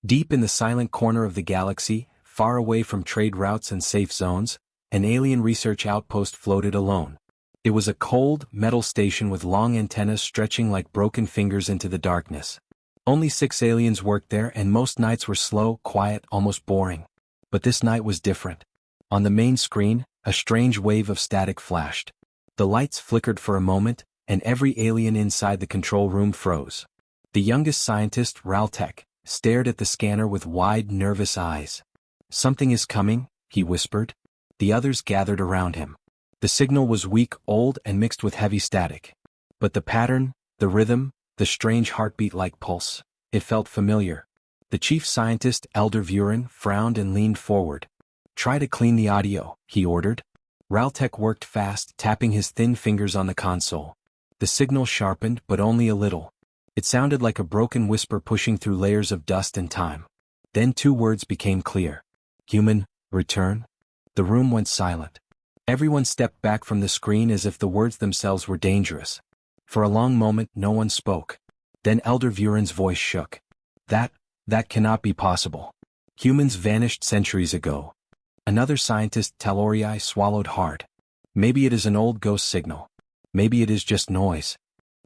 Deep in the silent corner of the galaxy, far away from trade routes and safe zones, an alien research outpost floated alone. It was a cold, metal station with long antennas stretching like broken fingers into the darkness. Only 6 aliens worked there, and most nights were slow, quiet, almost boring. But this night was different. On the main screen, a strange wave of static flashed. The lights flickered for a moment, and every alien inside the control room froze. The youngest scientist, Raltek, stared at the scanner with wide, nervous eyes. "Something is coming," he whispered. The others gathered around him. The signal was weak, old, and mixed with heavy static. But the pattern, the rhythm, the strange heartbeat-like pulse, it felt familiar. The chief scientist, Elder Vuren, frowned and leaned forward. "Try to clean the audio," he ordered. Raltek worked fast, tapping his thin fingers on the console. The signal sharpened, but only a little. It sounded like a broken whisper pushing through layers of dust and time. Then 2 words became clear. "Human, return." The room went silent. Everyone stepped back from the screen as if the words themselves were dangerous. For a long moment no one spoke. Then Elder Vuren's voice shook. That cannot be possible. Humans vanished centuries ago." Another scientist, Talorii, swallowed hard. "Maybe it is an old ghost signal. Maybe it is just noise."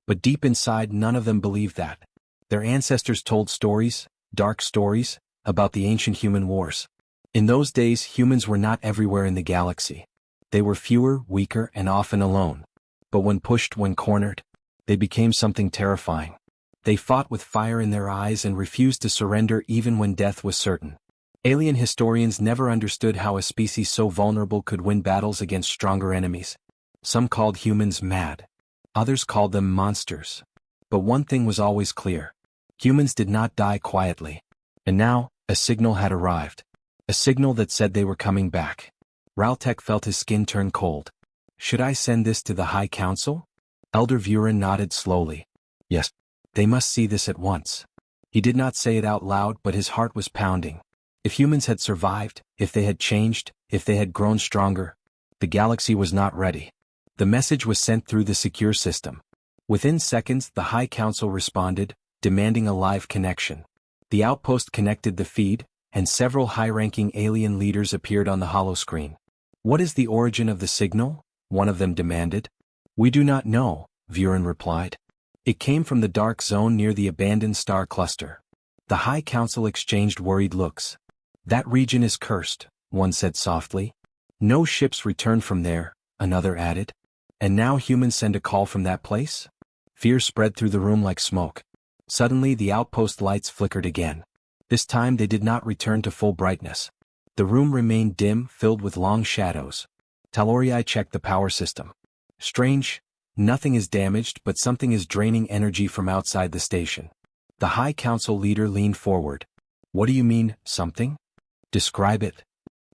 But deep inside none of them believed that. Their ancestors told stories, dark stories, about the ancient human wars. In those days humans were not everywhere in the galaxy. They were fewer, weaker, and often alone. But when pushed, when cornered, they became something terrifying. They fought with fire in their eyes and refused to surrender even when death was certain. Alien historians never understood how a species so vulnerable could win battles against stronger enemies. Some called humans mad. Others called them monsters. But one thing was always clear. Humans did not die quietly. And now, a signal had arrived. A signal that said they were coming back. Raltek felt his skin turn cold. "Should I send this to the High Council?" Elder Vuren nodded slowly. "Yes. They must see this at once." He did not say it out loud, but his heart was pounding. If humans had survived, if they had changed, if they had grown stronger, the galaxy was not ready. The message was sent through the secure system. Within seconds, the High Council responded, demanding a live connection. The outpost connected the feed, and several high-ranking alien leaders appeared on the holoscreen. "What is the origin of the signal?" one of them demanded. "We do not know," Vuren replied. "It came from the dark zone near the abandoned star cluster." The High Council exchanged worried looks. "That region is cursed," one said softly. "No ships return from there," another added. "And now humans send a call from that place?" Fear spread through the room like smoke. Suddenly the outpost lights flickered again. This time they did not return to full brightness. The room remained dim, filled with long shadows. Talorii checked the power system. "Strange. Nothing is damaged, but something is draining energy from outside the station." The High Council leader leaned forward. "What do you mean, something? Describe it."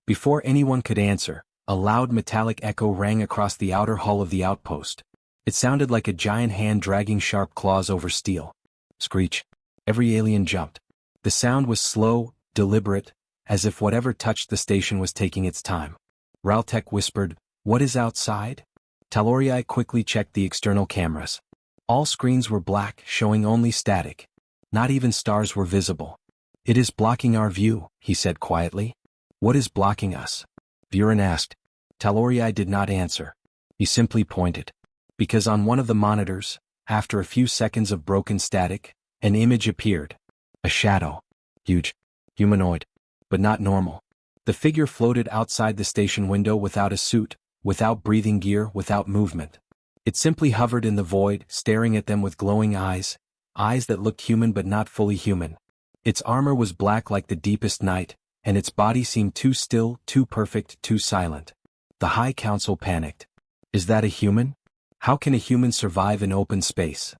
Before anyone could answer, a loud metallic echo rang across the outer hull of the outpost. It sounded like a giant hand dragging sharp claws over steel. Screech. Every alien jumped. The sound was slow, deliberate, as if whatever touched the station was taking its time. Raltek whispered, "What is outside?" Talorii quickly checked the external cameras. All screens were black, showing only static. Not even stars were visible. "It is blocking our view," he said quietly. "What is blocking us?" Vuren asked. Talorii did not answer. He simply pointed. Because on one of the monitors, after a few seconds of broken static, an image appeared. A shadow. Huge. Humanoid. But not normal. The figure floated outside the station window without a suit, without breathing gear, without movement. It simply hovered in the void, staring at them with glowing eyes, eyes that looked human but not fully human. Its armor was black like the deepest night, and its body seemed too still, too perfect, too silent. The High Council panicked. "Is that a human? How can a human survive in open space?"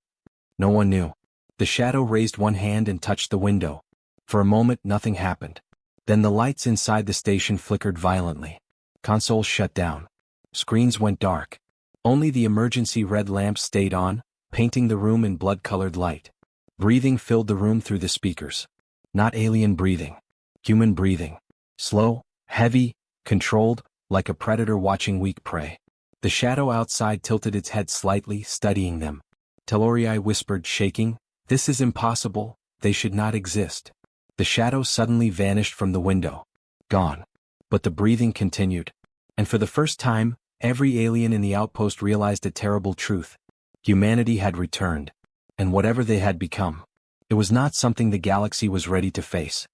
No one knew. The shadow raised one hand and touched the window. For a moment nothing happened. Then the lights inside the station flickered violently. Consoles shut down. Screens went dark. Only the emergency red lamps stayed on, painting the room in blood-colored light. Breathing filled the room through the speakers. Not alien breathing. Human breathing. Slow, heavy, controlled, like a predator watching weak prey. The shadow outside tilted its head slightly, studying them. Talorii whispered, shaking, "This is impossible, they should not exist." The shadow suddenly vanished from the window. Gone. But the breathing continued. And for the first time, every alien in the outpost realized a terrible truth. Humanity had returned. And whatever they had become, it was not something the galaxy was ready to face.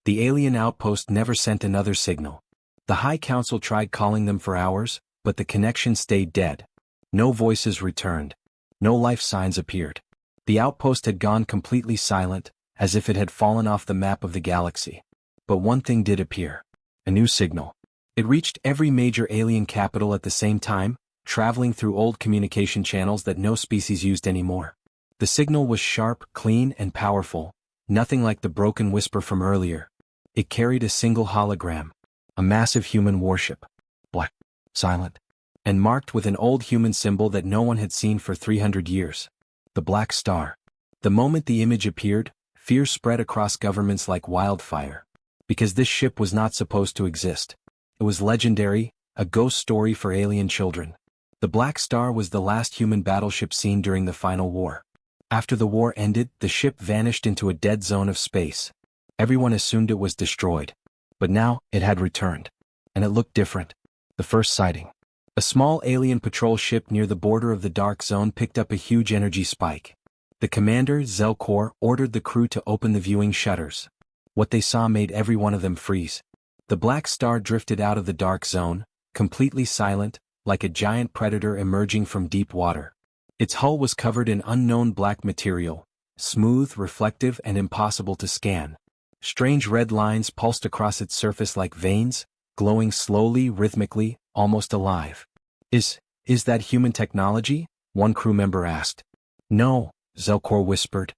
The alien outpost never sent another signal. The High Council tried calling them for hours, but the connection stayed dead. No voices returned. No life signs appeared. The outpost had gone completely silent, as if it had fallen off the map of the galaxy. But one thing did appear. A new signal. It reached every major alien capital at the same time, traveling through old communication channels that no species used anymore. The signal was sharp, clean, and powerful, nothing like the broken whisper from earlier. It carried a single hologram. A massive human warship. Black, silent, and marked with an old human symbol that no one had seen for 300 years. The Black Star. The moment the image appeared, fear spread across governments like wildfire. Because this ship was not supposed to exist. It was legendary, a ghost story for alien children. The Black Star was the last human battleship seen during the final war. After the war ended, the ship vanished into a dead zone of space. Everyone assumed it was destroyed. But now, it had returned. And it looked different. The first sighting. A small alien patrol ship near the border of the dark zone picked up a huge energy spike. The commander, Zelkor, ordered the crew to open the viewing shutters. What they saw made every one of them freeze. The Black Star drifted out of the dark zone, completely silent, like a giant predator emerging from deep water. Its hull was covered in unknown black material, smooth, reflective, and impossible to scan. Strange red lines pulsed across its surface like veins, glowing slowly, rhythmically, almost alive. Is that human technology? One crew member asked. No, Zelkor whispered.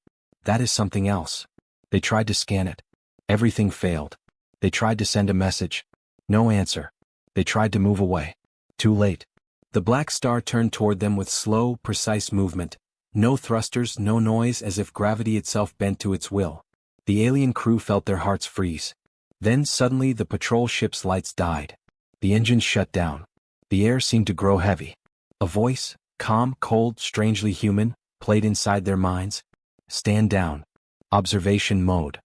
That is something else. They tried to scan it. Everything failed. They tried to send a message. No answer. They tried to move away. Too late. The Black Star turned toward them with slow, precise movement. No thrusters, no noise, as if gravity itself bent to its will. The alien crew felt their hearts freeze. Then suddenly the patrol ship's lights died. The engines shut down. The air seemed to grow heavy. A voice, calm, cold, strangely human, played inside their minds. Stand down. Observation mode.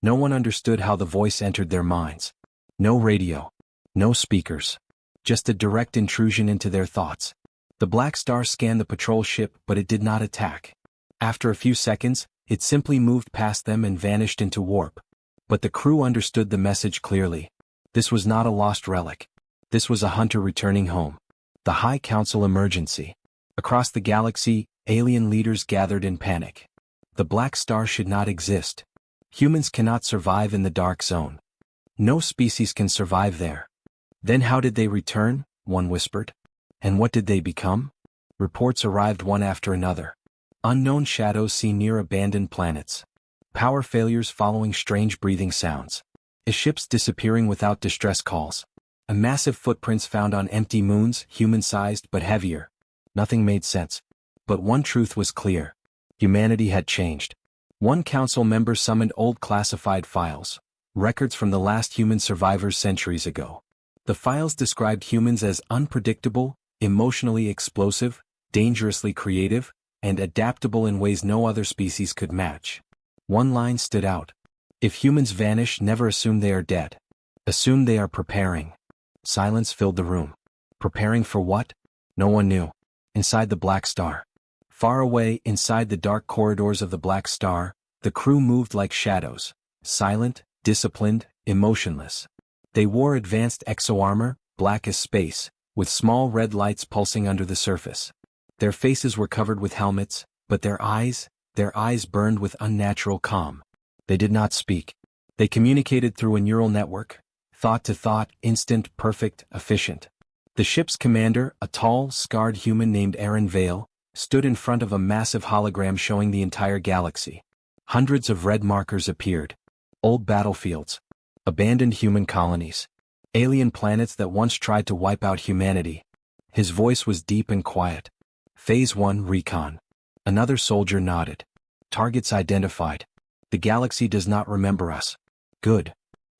No one understood how the voice entered their minds. No radio. No speakers. Just a direct intrusion into their thoughts. The Black Star scanned the patrol ship, but it did not attack. After a few seconds, it simply moved past them and vanished into warp. But the crew understood the message clearly. This was not a lost relic. This was a hunter returning home. The High Council emergency. Across the galaxy, alien leaders gathered in panic. The Black Star should not exist. Humans cannot survive in the dark zone. No species can survive there. Then how did they return? One whispered. And what did they become? Reports arrived one after another. Unknown shadows seen near abandoned planets. Power failures following strange breathing sounds. Ships disappearing without distress calls. Massive footprints found on empty moons, human-sized but heavier. Nothing made sense. But one truth was clear. Humanity had changed. One council member summoned old classified files, records from the last human survivors centuries ago. The files described humans as unpredictable, emotionally explosive, dangerously creative, and adaptable in ways no other species could match. One line stood out. If humans vanish, never assume they are dead. Assume they are preparing. Silence filled the room. Preparing for what? No one knew. Inside the Black Star. Far away, inside the dark corridors of the Black Star, the crew moved like shadows. Silent, disciplined, emotionless. They wore advanced exo-armor, black as space, with small red lights pulsing under the surface. Their faces were covered with helmets, but their eyes burned with unnatural calm. They did not speak. They communicated through a neural network, thought to thought, instant, perfect, efficient. The ship's commander, a tall, scarred human named Aaron Vale, stood in front of a massive hologram showing the entire galaxy. Hundreds of red markers appeared. Old battlefields. Abandoned human colonies. Alien planets that once tried to wipe out humanity. His voice was deep and quiet. Phase 1 Recon. Another soldier nodded. Targets identified. The galaxy does not remember us. Good.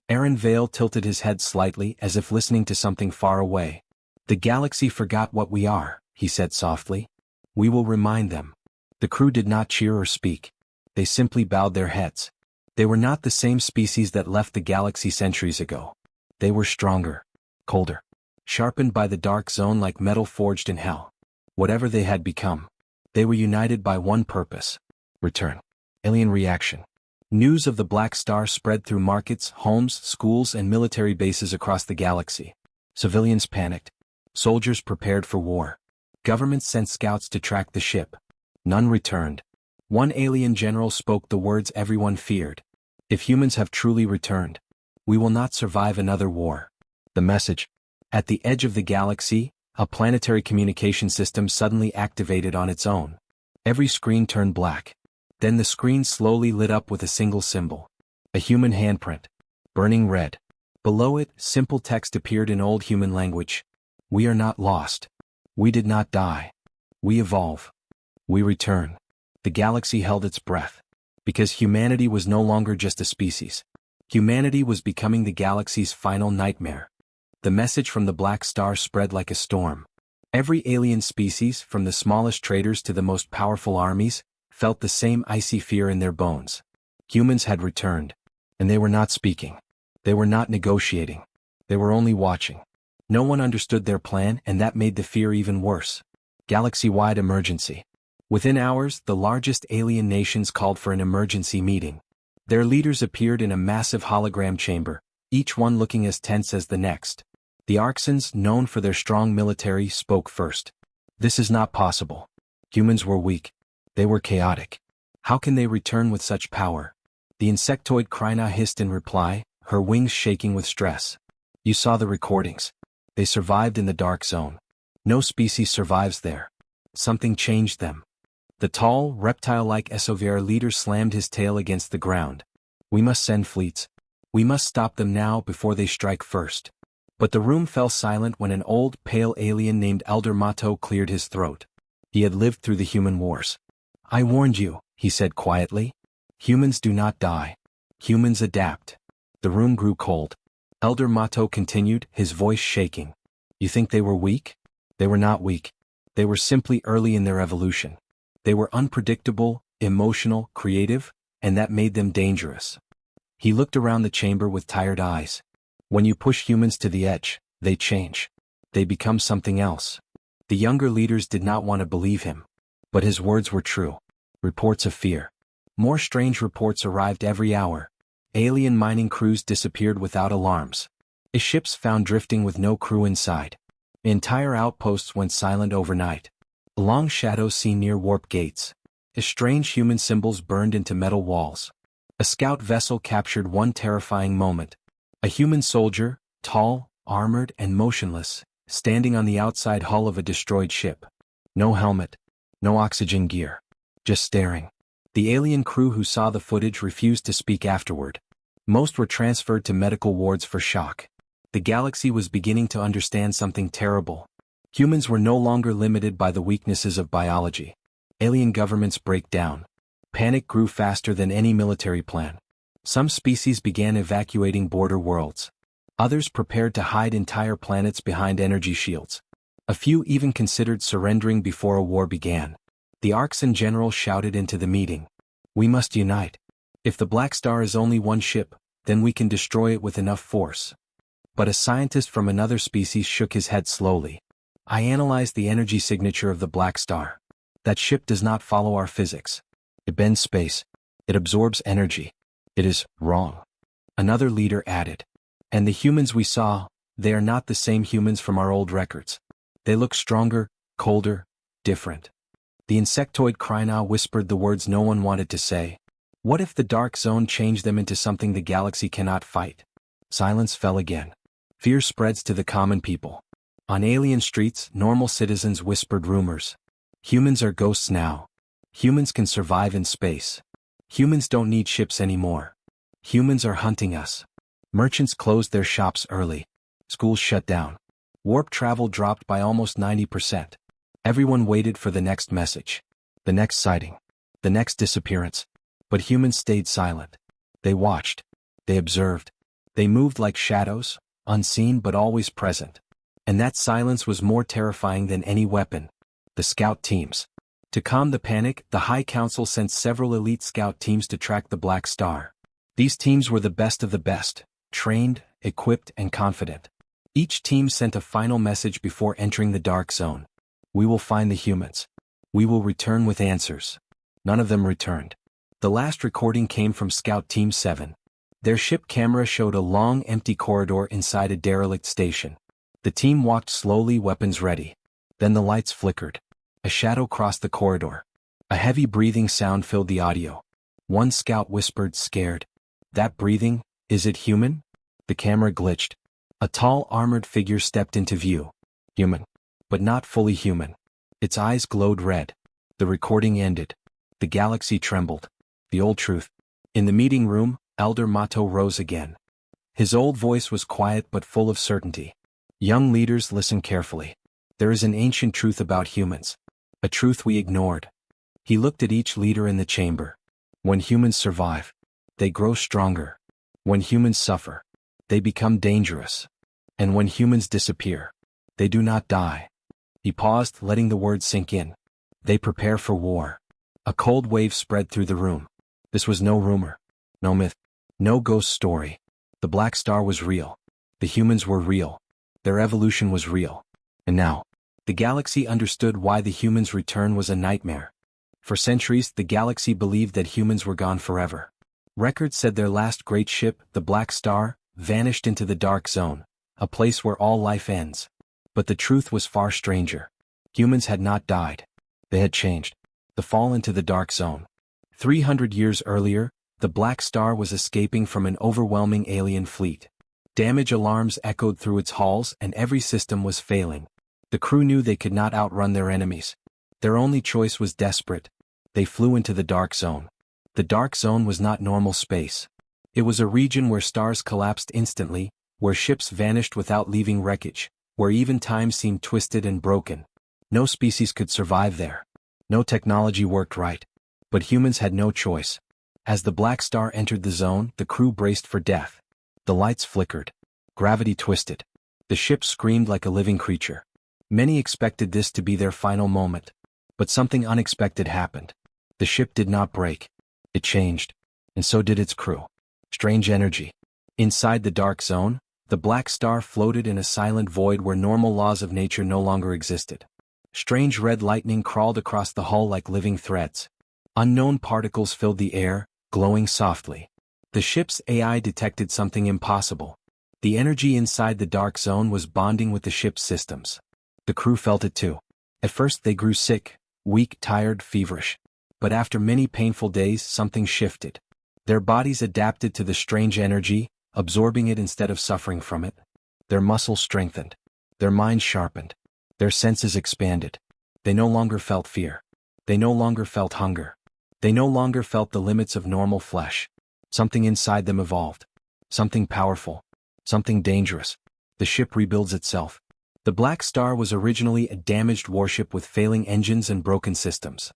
Aaron Vale tilted his head slightly as if listening to something far away. The galaxy forgot what we are, he said softly. We will remind them. The crew did not cheer or speak. They simply bowed their heads. They were not the same species that left the galaxy centuries ago. They were stronger, colder, sharpened by the dark zone like metal forged in hell. Whatever they had become, they were united by one purpose: return. Alien reaction. News of the Black Star spread through markets, homes, schools, and military bases across the galaxy. Civilians panicked. Soldiers prepared for war. Governments sent scouts to track the ship. None returned. One alien general spoke the words everyone feared: "If humans have truly returned, we will not survive another war." The message. At the edge of the galaxy, a planetary communication system suddenly activated on its own. Every screen turned black. Then the screen slowly lit up with a single symbol. A human handprint. Burning red. Below it, simple text appeared in old human language. "We are not lost. We did not die. We evolve. We return." The galaxy held its breath. Because humanity was no longer just a species. Humanity was becoming the galaxy's final nightmare. The message from the Black Star spread like a storm. Every alien species, from the smallest traders to the most powerful armies, felt the same icy fear in their bones. Humans had returned. And they were not speaking. They were not negotiating. They were only watching. No one understood their plan, and that made the fear even worse. Galaxy-wide emergency. Within hours, the largest alien nations called for an emergency meeting. Their leaders appeared in a massive hologram chamber, each one looking as tense as the next. The Arxans, known for their strong military, spoke first. "This is not possible. Humans were weak. They were chaotic. How can they return with such power?" The insectoid Kryna hissed in reply, her wings shaking with stress. "You saw the recordings. They survived in the dark zone. No species survives there. Something changed them." The tall, reptile-like SOVR leader slammed his tail against the ground. "We must send fleets. We must stop them now before they strike first." But the room fell silent when an old, pale alien named Elder Mato cleared his throat. He had lived through the human wars. "I warned you," he said quietly. "Humans do not die. Humans adapt." The room grew cold. Elder Mato continued, his voice shaking. "You think they were weak? They were not weak. They were simply early in their evolution. They were unpredictable, emotional, creative, and that made them dangerous." He looked around the chamber with tired eyes. "When you push humans to the edge, they change. They become something else." The younger leaders did not want to believe him. But his words were true. Reports of fear. More strange reports arrived every hour. Alien mining crews disappeared without alarms. Ships found drifting with no crew inside. Entire outposts went silent overnight. Long shadows seen near warp gates. Strange human symbols burned into metal walls. A scout vessel captured one terrifying moment. A human soldier, tall, armored, and motionless, standing on the outside hull of a destroyed ship. No helmet. No oxygen gear. Just staring. The alien crew who saw the footage refused to speak afterward. Most were transferred to medical wards for shock. The galaxy was beginning to understand something terrible. Humans were no longer limited by the weaknesses of biology. Alien governments break down. Panic grew faster than any military plan. Some species began evacuating border worlds. Others prepared to hide entire planets behind energy shields. A few even considered surrendering before a war began. The Arxan general shouted into the meeting. "We must unite. If the Black Star is only one ship, then we can destroy it with enough force." But a scientist from another species shook his head slowly. "I analyzed the energy signature of the Black Star. That ship does not follow our physics. It bends space. It absorbs energy. It is wrong." Another leader added. "And the humans we saw, they are not the same humans from our old records. They look stronger, colder, different." The insectoid Kryna whispered the words no one wanted to say. What if the dark zone changed them into something the galaxy cannot fight? Silence fell again. Fear spreads to the common people. On alien streets, normal citizens whispered rumors. Humans are ghosts now. Humans can survive in space. Humans don't need ships anymore. Humans are hunting us. Merchants closed their shops early. Schools shut down. Warp travel dropped by almost 90%. Everyone waited for the next message. The next sighting. The next disappearance. But humans stayed silent. They watched. They observed. They moved like shadows, unseen but always present. And that silence was more terrifying than any weapon. The scout teams. To calm the panic, the High Council sent several elite scout teams to track the Black Star. These teams were the best of the best, trained, equipped, and confident. Each team sent a final message before entering the dark zone. We will find the humans. We will return with answers. None of them returned. The last recording came from Scout Team 7. Their ship camera showed a long, empty corridor inside a derelict station. The team walked slowly, weapons ready. Then the lights flickered. A shadow crossed the corridor. A heavy breathing sound filled the audio. One scout whispered, scared. That breathing, is it human? The camera glitched. A tall, armored figure stepped into view. Human. But not fully human. Its eyes glowed red. The recording ended. The galaxy trembled. The old truth. In the meeting room, Elder Mato rose again. His old voice was quiet but full of certainty. Young leaders, listen carefully. There is an ancient truth about humans. A truth we ignored. He looked at each leader in the chamber. When humans survive, they grow stronger. When humans suffer, they become dangerous. And when humans disappear, they do not die. He paused, letting the words sink in. They prepare for war. A cold wave spread through the room. This was no rumor, no myth, no ghost story. The Black Star was real. The humans were real. Their evolution was real. And now, the galaxy understood why the humans' return was a nightmare. For centuries, the galaxy believed that humans were gone forever. Records said their last great ship, the Black Star, vanished into the dark zone, a place where all life ends. But the truth was far stranger. Humans had not died. They had changed. The fall into the dark zone. 300 years earlier, the Black Star was escaping from an overwhelming alien fleet. Damage alarms echoed through its halls and every system was failing. The crew knew they could not outrun their enemies. Their only choice was desperate. They flew into the dark zone. The dark zone was not normal space. It was a region where stars collapsed instantly, where ships vanished without leaving wreckage, where even time seemed twisted and broken. No species could survive there. No technology worked right. But humans had no choice. As the Black Star entered the zone, the crew braced for death. The lights flickered. Gravity twisted. The ship screamed like a living creature. Many expected this to be their final moment. But something unexpected happened. The ship did not break. It changed. And so did its crew. Strange energy. Inside the dark zone, the Black Star floated in a silent void where normal laws of nature no longer existed. Strange red lightning crawled across the hull like living threads. Unknown particles filled the air, glowing softly. The ship's AI detected something impossible. The energy inside the dark zone was bonding with the ship's systems. The crew felt it too. At first they grew sick, weak, tired, feverish. But after many painful days, something shifted. Their bodies adapted to the strange energy, absorbing it instead of suffering from it. Their muscles strengthened. Their minds sharpened. Their senses expanded. They no longer felt fear. They no longer felt hunger. They no longer felt the limits of normal flesh. Something inside them evolved. Something powerful. Something dangerous. The ship rebuilds itself. The Black Star was originally a damaged warship with failing engines and broken systems.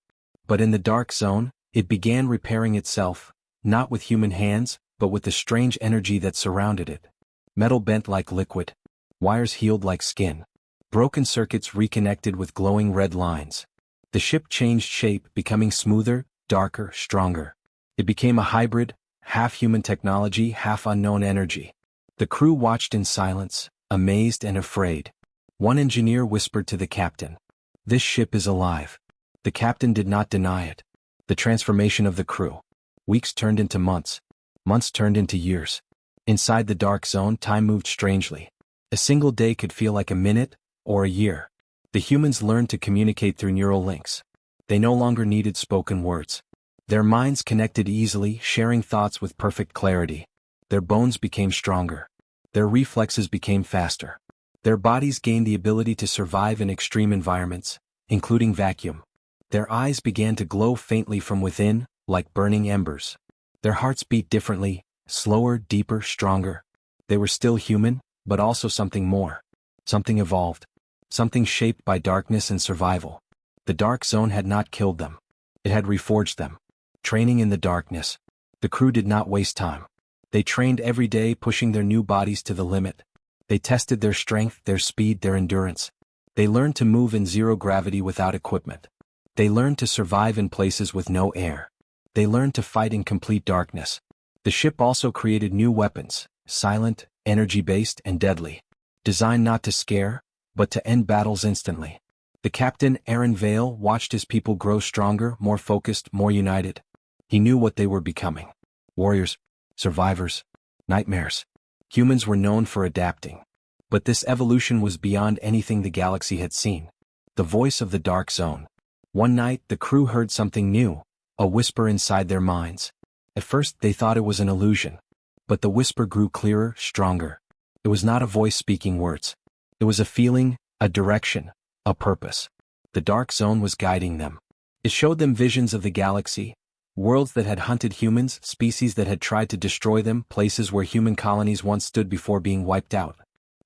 But in the dark zone, it began repairing itself, not with human hands, but with the strange energy that surrounded it. Metal bent like liquid. Wires healed like skin. Broken circuits reconnected with glowing red lines. The ship changed shape, becoming smoother, darker, stronger. It became a hybrid, half-human technology, half-unknown energy. The crew watched in silence, amazed and afraid. One engineer whispered to the captain, "This ship is alive." The captain did not deny it. The transformation of the crew. Weeks turned into months. Months turned into years. Inside the dark zone, time moved strangely. A single day could feel like a minute, or a year. The humans learned to communicate through neural links. They no longer needed spoken words. Their minds connected easily, sharing thoughts with perfect clarity. Their bones became stronger. Their reflexes became faster. Their bodies gained the ability to survive in extreme environments, including vacuum. Their eyes began to glow faintly from within, like burning embers. Their hearts beat differently, slower, deeper, stronger. They were still human, but also something more. Something evolved. Something shaped by darkness and survival. The dark zone had not killed them. It had reforged them. Training in the darkness. The crew did not waste time. They trained every day, pushing their new bodies to the limit. They tested their strength, their speed, their endurance. They learned to move in zero gravity without equipment. They learned to survive in places with no air. They learned to fight in complete darkness. The The ship also created new weapons, silent, energy-based, and deadly. Designed not to scare, but to end battles instantly. The captain, Aaron Vale, watched his people grow stronger, more focused, more united. He knew what they were becoming. Warriors, survivors, nightmares. Humans were known for adapting. But this evolution was beyond anything the galaxy had seen. The voice of the Dark Zone. One night, the crew heard something new, a whisper inside their minds. At first, they thought it was an illusion. But the whisper grew clearer, stronger. It was not a voice speaking words. It was a feeling, a direction, a purpose. The Dark Zone was guiding them. It showed them visions of the galaxy, worlds that had hunted humans, species that had tried to destroy them, places where human colonies once stood before being wiped out.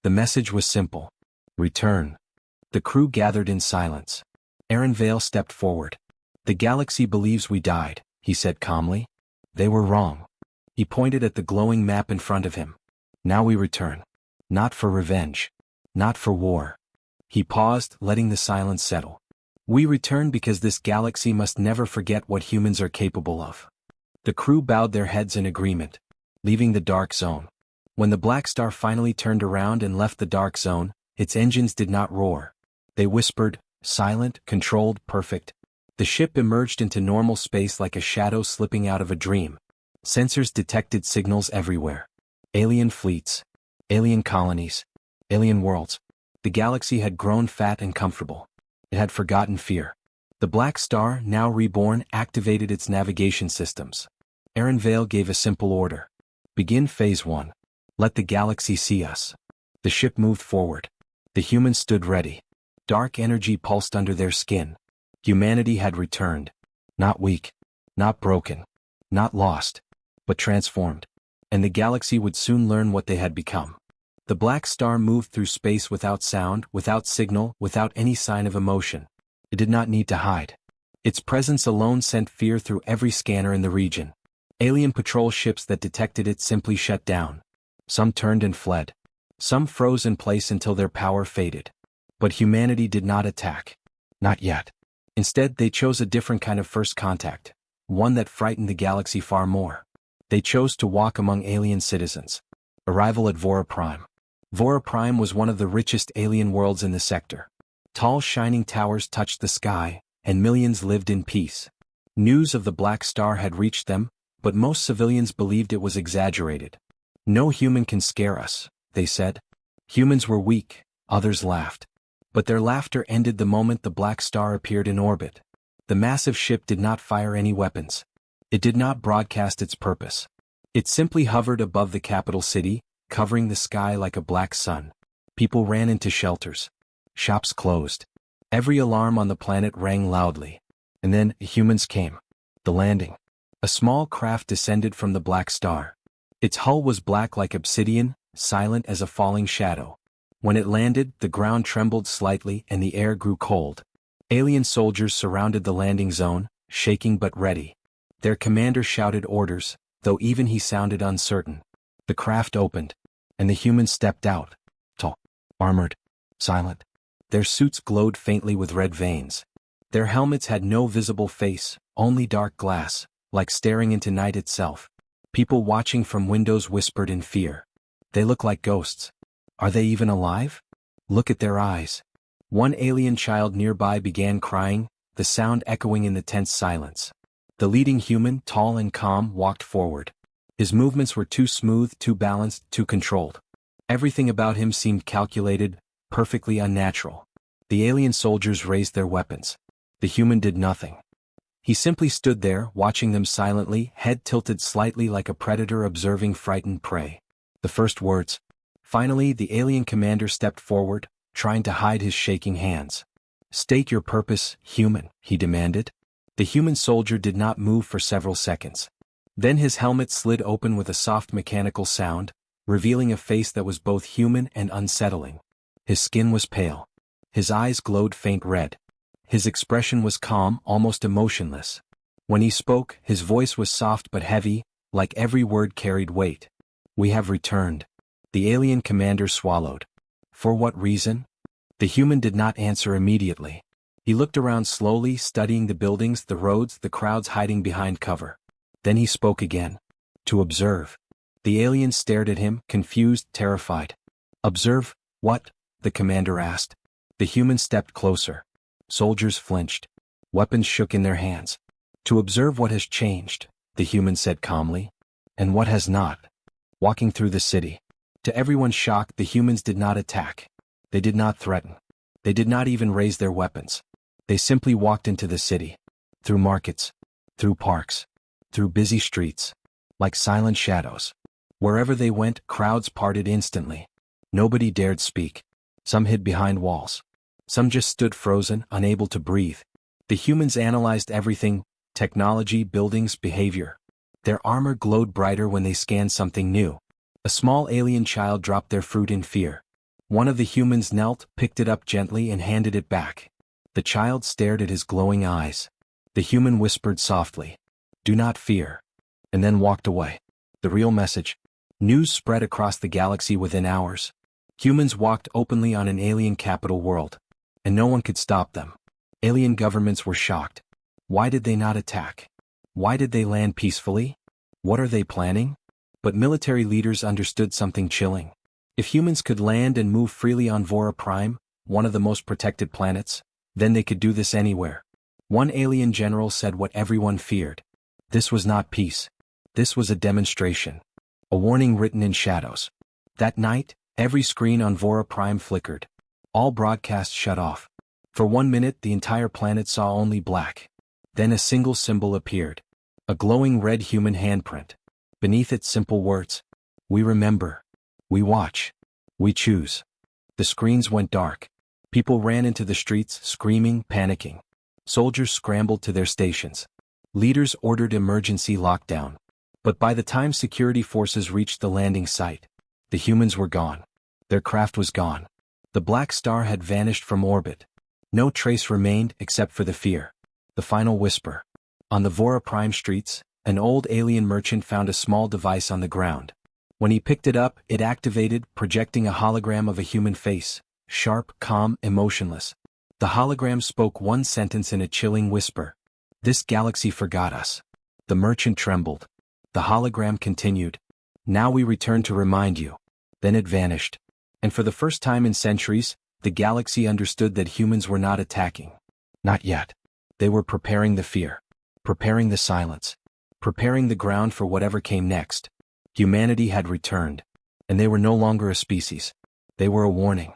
The message was simple. Return. The crew gathered in silence. Aaron Vale stepped forward. The galaxy believes we died, he said calmly. They were wrong. He pointed at the glowing map in front of him. Now we return. Not for revenge. Not for war. He paused, letting the silence settle. We return because this galaxy must never forget what humans are capable of. The crew bowed their heads in agreement, leaving the Dark Zone. When the Black Star finally turned around and left the Dark Zone, its engines did not roar. They whispered, silent, controlled, perfect. The ship emerged into normal space like a shadow slipping out of a dream. Sensors detected signals everywhere. Alien fleets. Alien colonies. Alien worlds. The galaxy had grown fat and comfortable. It had forgotten fear. The Black Star, now reborn, activated its navigation systems. Aaron Vale gave a simple order. Begin Phase 1. Let the galaxy see us. The ship moved forward. The humans stood ready. Dark energy pulsed under their skin. Humanity had returned. Not weak. Not broken. Not lost. But transformed. And the galaxy would soon learn what they had become. The Black Star moved through space without sound, without signal, without any sign of emotion. It did not need to hide. Its presence alone sent fear through every scanner in the region. Alien patrol ships that detected it simply shut down. Some turned and fled. Some froze in place until their power faded. But humanity did not attack. Not yet. Instead, they chose a different kind of first contact. One that frightened the galaxy far more. They chose to walk among alien citizens. Arrival at Vora Prime. Vora Prime was one of the richest alien worlds in the sector. Tall shining towers touched the sky, and millions lived in peace. News of the Black Star had reached them, but most civilians believed it was exaggerated. No human can scare us, they said. Humans were weak, others laughed. But their laughter ended the moment the Black Star appeared in orbit. The massive ship did not fire any weapons. It did not broadcast its purpose. It simply hovered above the capital city, covering the sky like a black sun. People ran into shelters. Shops closed. Every alarm on the planet rang loudly. And then, humans came. The landing. A small craft descended from the Black Star. Its hull was black like obsidian, silent as a falling shadow. When it landed, the ground trembled slightly and the air grew cold. Alien soldiers surrounded the landing zone, shaking but ready. Their commander shouted orders, though even he sounded uncertain. The craft opened, and the humans stepped out. Tall, armored, silent. Their suits glowed faintly with red veins. Their helmets had no visible face, only dark glass, like staring into night itself. People watching from windows whispered in fear. They look like ghosts. Are they even alive? Look at their eyes. One alien child nearby began crying, the sound echoing in the tense silence. The leading human, tall and calm, walked forward. His movements were too smooth, too balanced, too controlled. Everything about him seemed calculated, perfectly unnatural. The alien soldiers raised their weapons. The human did nothing. He simply stood there, watching them silently, head tilted slightly like a predator observing frightened prey. The first words. Finally, the alien commander stepped forward, trying to hide his shaking hands. State your purpose, human, he demanded. The human soldier did not move for several seconds. Then his helmet slid open with a soft mechanical sound, revealing a face that was both human and unsettling. His skin was pale. His eyes glowed faint red. His expression was calm, almost emotionless. When he spoke, his voice was soft but heavy, like every word carried weight. We have returned. The alien commander swallowed. For what reason? The human did not answer immediately. He looked around slowly, studying the buildings, the roads, the crowds hiding behind cover. Then he spoke again. To observe. The alien stared at him, confused, terrified. Observe, what? The commander asked. The human stepped closer. Soldiers flinched. Weapons shook in their hands. To observe what has changed, the human said calmly. And what has not? Walking through the city. To everyone's shock, the humans did not attack. They did not threaten. They did not even raise their weapons. They simply walked into the city. Through markets. Through parks. Through busy streets. Like silent shadows. Wherever they went, crowds parted instantly. Nobody dared speak. Some hid behind walls. Some just stood frozen, unable to breathe. The humans analyzed everything: technology, buildings, behavior. Their armor glowed brighter when they scanned something new. A small alien child dropped their fruit in fear. One of the humans knelt, picked it up gently and handed it back. The child stared at his glowing eyes. The human whispered softly, "Do not fear," and then walked away. The real message. News spread across the galaxy within hours. Humans walked openly on an alien capital world. And no one could stop them. Alien governments were shocked. Why did they not attack? Why did they land peacefully? What are they planning? But military leaders understood something chilling. If humans could land and move freely on Vora Prime, one of the most protected planets, then they could do this anywhere. One alien general said what everyone feared. This was not peace. This was a demonstration. A warning written in shadows. That night, every screen on Vora Prime flickered. All broadcasts shut off. For 1 minute, the entire planet saw only black. Then a single symbol appeared. A glowing red human handprint. Beneath it, simple words. We remember. We watch. We choose. The screens went dark. People ran into the streets, screaming, panicking. Soldiers scrambled to their stations. Leaders ordered emergency lockdown. But by the time security forces reached the landing site, the humans were gone. Their craft was gone. The black star had vanished from orbit. No trace remained except for the fear. The final whisper. On the Vora Prime streets, an old alien merchant found a small device on the ground. When he picked it up, it activated, projecting a hologram of a human face, sharp, calm, emotionless. The hologram spoke one sentence in a chilling whisper. "This galaxy forgot us." The merchant trembled. The hologram continued. "Now we return to remind you." Then it vanished. And for the first time in centuries, the galaxy understood that humans were not attacking. Not yet. They were preparing the fear. Preparing the silence. Preparing the ground for whatever came next. Humanity had returned. And they were no longer a species. They were a warning.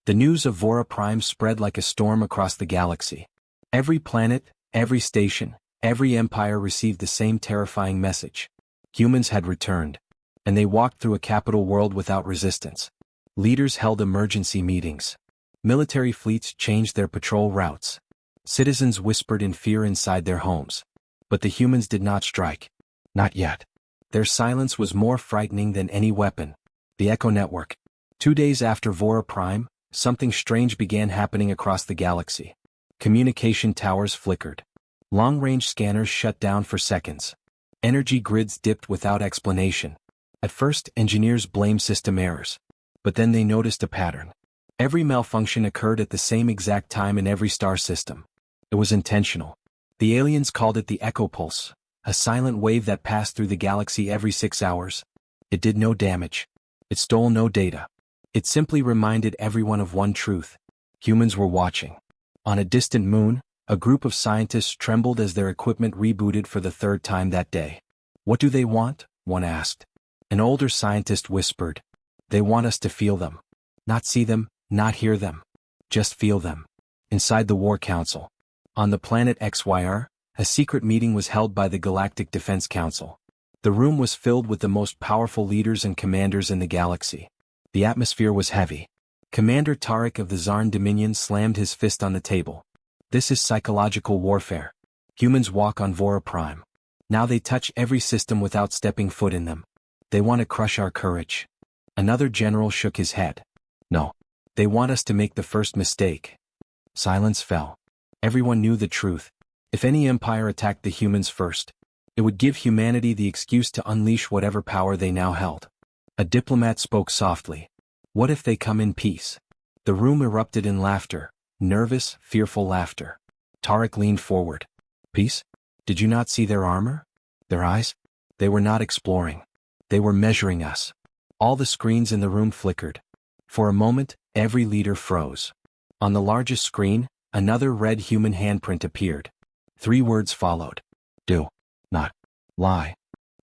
The news of Vora Prime spread like a storm across the galaxy. Every planet, every station, every empire received the same terrifying message. Humans had returned. And they walked through a capital world without resistance. Leaders held emergency meetings. Military fleets changed their patrol routes. Citizens whispered in fear inside their homes. But the humans did not strike. Not yet. Their silence was more frightening than any weapon. The Echo Network. 2 days after Vora Prime, something strange began happening across the galaxy. Communication towers flickered. Long-range scanners shut down for seconds. Energy grids dipped without explanation. At first, engineers blamed system errors. But then they noticed a pattern. Every malfunction occurred at the same exact time in every star system. It was intentional. The aliens called it the Echo Pulse, a silent wave that passed through the galaxy every 6 hours. It did no damage. It stole no data. It simply reminded everyone of one truth. Humans were watching. On a distant moon, a group of scientists trembled as their equipment rebooted for the 3rd time that day. "What do they want?" one asked. An older scientist whispered. "They want us to feel them. Not see them, not hear them. Just feel them." Inside the War Council. On the planet XYR, a secret meeting was held by the Galactic Defense Council. The room was filled with the most powerful leaders and commanders in the galaxy. The atmosphere was heavy. Commander Tariq of the Zarn Dominion slammed his fist on the table. "This is psychological warfare. Humans walk on Vora Prime. Now they touch every system without stepping foot in them. They want to crush our courage." Another general shook his head. "No. They want us to make the first mistake." Silence fell. Everyone knew the truth. If any empire attacked the humans first, it would give humanity the excuse to unleash whatever power they now held. A diplomat spoke softly. "What if they come in peace?" The room erupted in laughter, nervous, fearful laughter. Tariq leaned forward. "Peace? Did you not see their armor? Their eyes? They were not exploring. They were measuring us. All the screens in the room flickered. For a moment, every leader froze. On the largest screen, another red human handprint appeared. 3 words followed. Do not lie.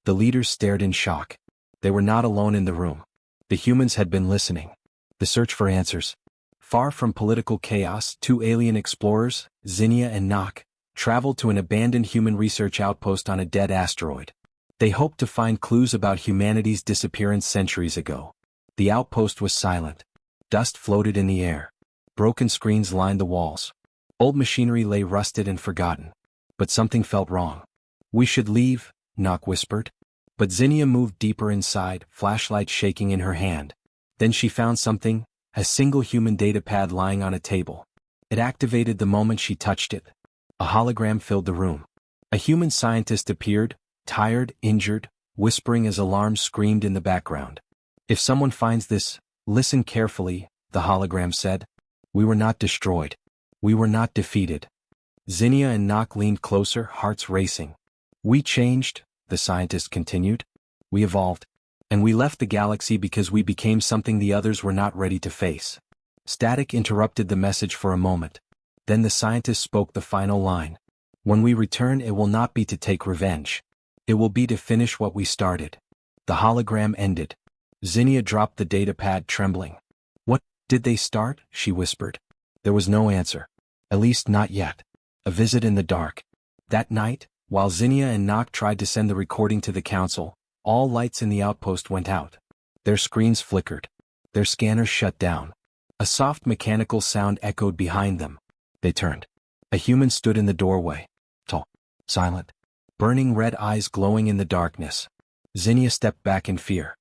The leaders stared in shock. They were not alone in the room. The humans had been listening. The search for answers. Far from political chaos, 2 alien explorers, Zinnia and Nock, traveled to an abandoned human research outpost on a dead asteroid. They hoped to find clues about humanity's disappearance centuries ago. The outpost was silent. Dust floated in the air. Broken screens lined the walls. Old machinery lay rusted and forgotten. But something felt wrong. We should leave, Nock whispered. But Zinnia moved deeper inside, flashlight shaking in her hand. Then she found something, a single human datapad lying on a table. It activated the moment she touched it. A hologram filled the room. A human scientist appeared, tired, injured, whispering as alarms screamed in the background. If someone finds this, listen carefully, the hologram said. We were not destroyed. We were not defeated. Zinnia and Nock leaned closer, hearts racing. We changed, the scientist continued. We evolved. And we left the galaxy because we became something the others were not ready to face. Static interrupted the message for a moment. Then the scientist spoke the final line. When we return, it will not be to take revenge. It will be to finish what we started. The hologram ended. Zinnia dropped the datapad, trembling. What did they start? She whispered. There was no answer. At least not yet. A visit in the dark. That night, while Zinnia and Nock tried to send the recording to the council, all lights in the outpost went out. Their screens flickered. Their scanners shut down. A soft mechanical sound echoed behind them. They turned. A human stood in the doorway. Tall, silent, burning red eyes glowing in the darkness. Zinnia stepped back in fear.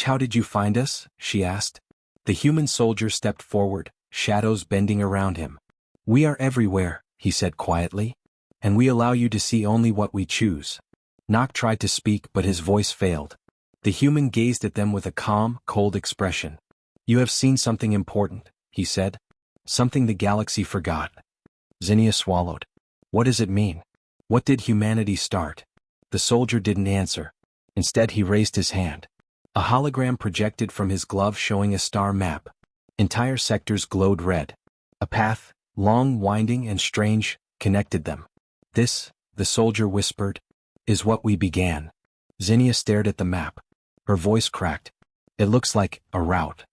How did you find us? She asked. The human soldier stepped forward, shadows bending around him. We are everywhere, he said quietly. And we allow you to see only what we choose. Nock tried to speak, but his voice failed. The human gazed at them with a calm, cold expression. You have seen something important, he said. Something the galaxy forgot. Zinnia swallowed. What does it mean? What did humanity start? The soldier didn't answer. Instead, he raised his hand. A hologram projected from his glove showing a star map. Entire sectors glowed red. A path, long, winding, and strange, connected them. This, the soldier whispered, is what we began. Zinnia stared at the map. Her voice cracked. It looks like a route.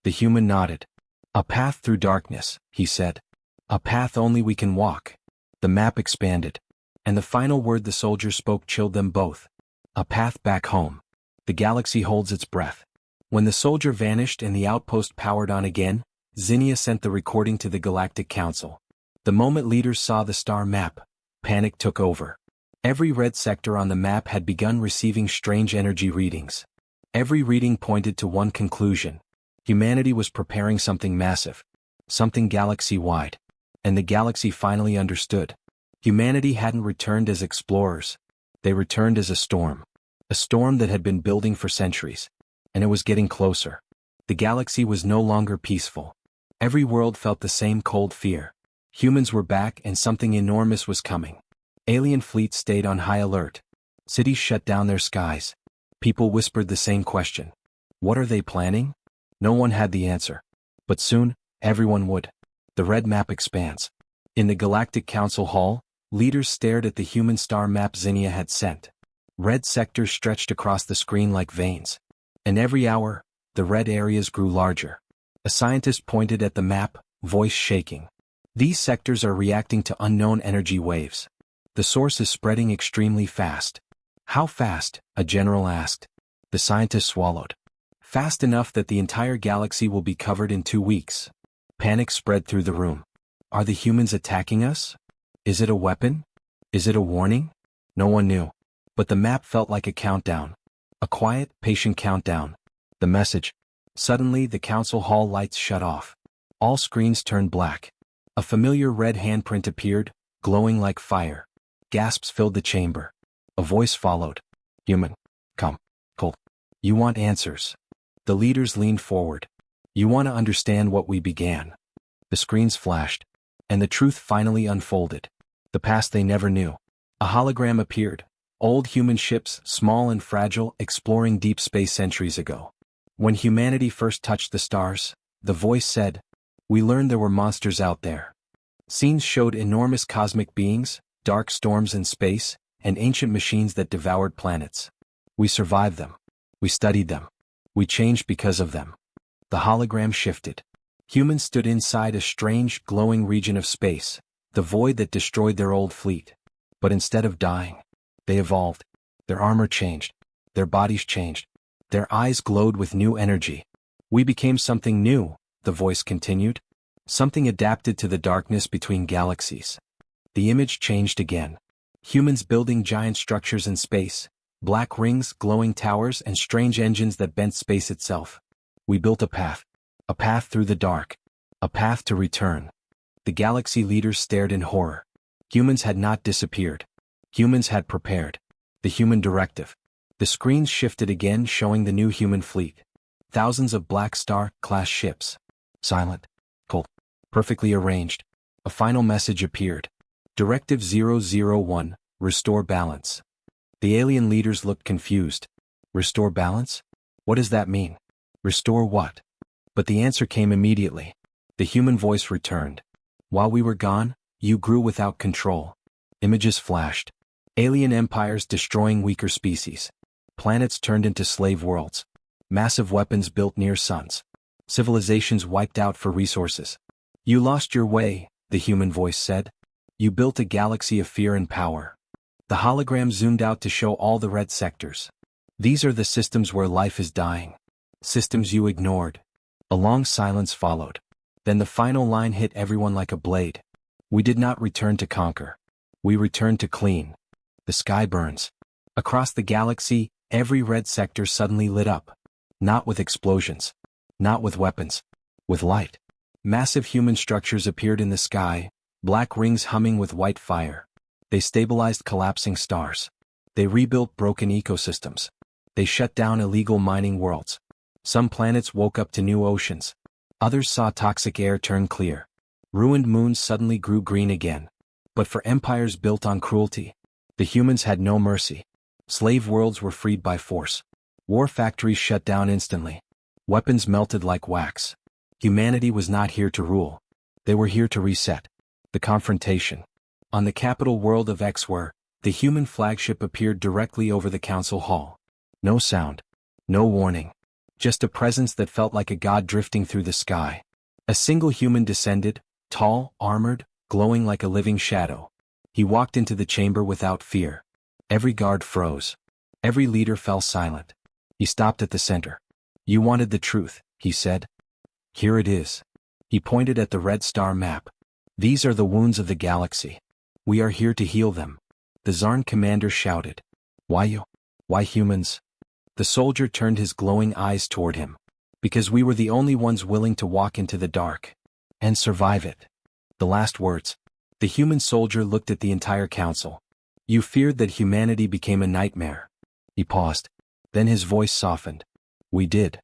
The human nodded. A path through darkness, he said. A path only we can walk. The map expanded. And the final word the soldier spoke chilled them both. A path back home. The galaxy holds its breath. When the soldier vanished and the outpost powered on again, Zinnia sent the recording to the Galactic Council. The moment leaders saw the star map, panic took over. Every red sector on the map had begun receiving strange energy readings. Every reading pointed to one conclusion. Humanity was preparing something massive. Something galaxy-wide. And the galaxy finally understood. Humanity hadn't returned as explorers. They returned as a storm. A storm that had been building for centuries. And it was getting closer. The galaxy was no longer peaceful. Every world felt the same cold fear. Humans were back and something enormous was coming. Alien fleets stayed on high alert. Cities shut down their skies. People whispered the same question. What are they planning? No one had the answer. But soon, everyone would. The red map expands. In the Galactic Council Hall, leaders stared at the human star map Zinnia had sent. Red sectors stretched across the screen like veins. And every hour, the red areas grew larger. A scientist pointed at the map, voice shaking. These sectors are reacting to unknown energy waves. The source is spreading extremely fast. How fast? A general asked. The scientist swallowed. Fast enough that the entire galaxy will be covered in 2 weeks. Panic spread through the room. Are the humans attacking us? Is it a weapon? Is it a warning? No one knew. But the map felt like a countdown. A quiet, patient countdown. The message. Suddenly, the council hall lights shut off. All screens turned black. A familiar red handprint appeared, glowing like fire. Gasps filled the chamber. A voice followed. Human. Come. Colt. You want answers. The leaders leaned forward. You want to understand what we began. The screens flashed. And the truth finally unfolded. The past they never knew. A hologram appeared, Old human ships, small and fragile, exploring deep space centuries ago. When humanity first touched the stars, the voice said, "We learned there were monsters out there." Scenes showed enormous cosmic beings, dark storms in space, and ancient machines that devoured planets. We survived them. We studied them. We changed because of them. The hologram shifted. Humans stood inside a strange, glowing region of space, the void that destroyed their old fleet. But instead of dying, they evolved. Their armor changed. Their bodies changed. Their eyes glowed with new energy. "We became something new," the voice continued. "Something adapted to the darkness between galaxies." The image changed again. Humans building giant structures in space, black rings, glowing towers, and strange engines that bent space itself. "We built a path through the dark, a path to return." The galaxy leaders stared in horror. Humans had not disappeared. Humans had prepared. The human directive. The screens shifted again, showing the new human fleet. Thousands of Black Star-class ships. Silent, cold, perfectly arranged. A final message appeared. Directive 001, restore balance. The alien leaders looked confused. Restore balance? What does that mean? Restore what? But the answer came immediately. The human voice returned. "While we were gone, you grew without control." Images flashed. Alien empires destroying weaker species. Planets turned into slave worlds. Massive weapons built near suns. Civilizations wiped out for resources. "You lost your way," the human voice said. "You built a galaxy of fear and power." The hologram zoomed out to show all the red sectors. "These are the systems where life is dying. Systems you ignored." A long silence followed. Then the final line hit everyone like a blade. "We did not return to conquer. We returned to clean." The sky burns. Across the galaxy, every red sector suddenly lit up. Not with explosions. Not with weapons. With light. Massive human structures appeared in the sky, black rings humming with white fire. They stabilized collapsing stars. They rebuilt broken ecosystems. They shut down illegal mining worlds. Some planets woke up to new oceans. Others saw toxic air turn clear. Ruined moons suddenly grew green again. But for empires built on cruelty, the humans had no mercy. Slave worlds were freed by force. War factories shut down instantly. Weapons melted like wax. Humanity was not here to rule. They were here to reset. The confrontation. On the capital world of HFY, the human flagship appeared directly over the council hall. No sound. No warning. Just a presence that felt like a god drifting through the sky. A single human descended, tall, armored, glowing like a living shadow. He walked into the chamber without fear. Every guard froze. Every leader fell silent. He stopped at the center. "You wanted the truth," he said. "Here it is." He pointed at the red star map. "These are the wounds of the galaxy. We are here to heal them." The Zarn commander shouted. "Why you? Why humans?" The soldier turned his glowing eyes toward him. "Because we were the only ones willing to walk into the dark. And survive it." The last words. The human soldier looked at the entire council. "You feared that humanity became a nightmare." He paused. Then his voice softened. "We did."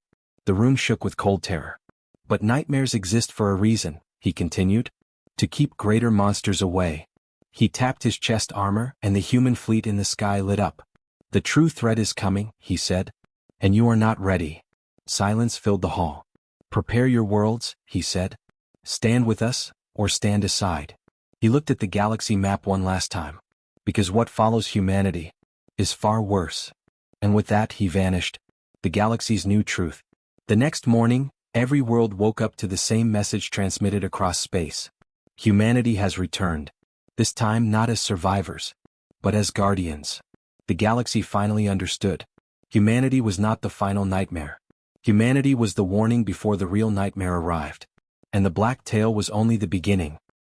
The room shook with cold terror. "But nightmares exist for a reason," he continued. "To keep greater monsters away." He tapped his chest armor, and the human fleet in the sky lit up. "The true threat is coming," he said. "And you are not ready." Silence filled the hall. "Prepare your worlds," he said. "Stand with us, or stand aside." He looked at the galaxy map one last time. "Because what follows humanity is far worse." And with that he vanished. The galaxy's new truth. The next morning, every world woke up to the same message transmitted across space. Humanity has returned. This time not as survivors, but as guardians. The galaxy finally understood. Humanity was not the final nightmare. Humanity was the warning before the real nightmare arrived. And the black tail was only the beginning.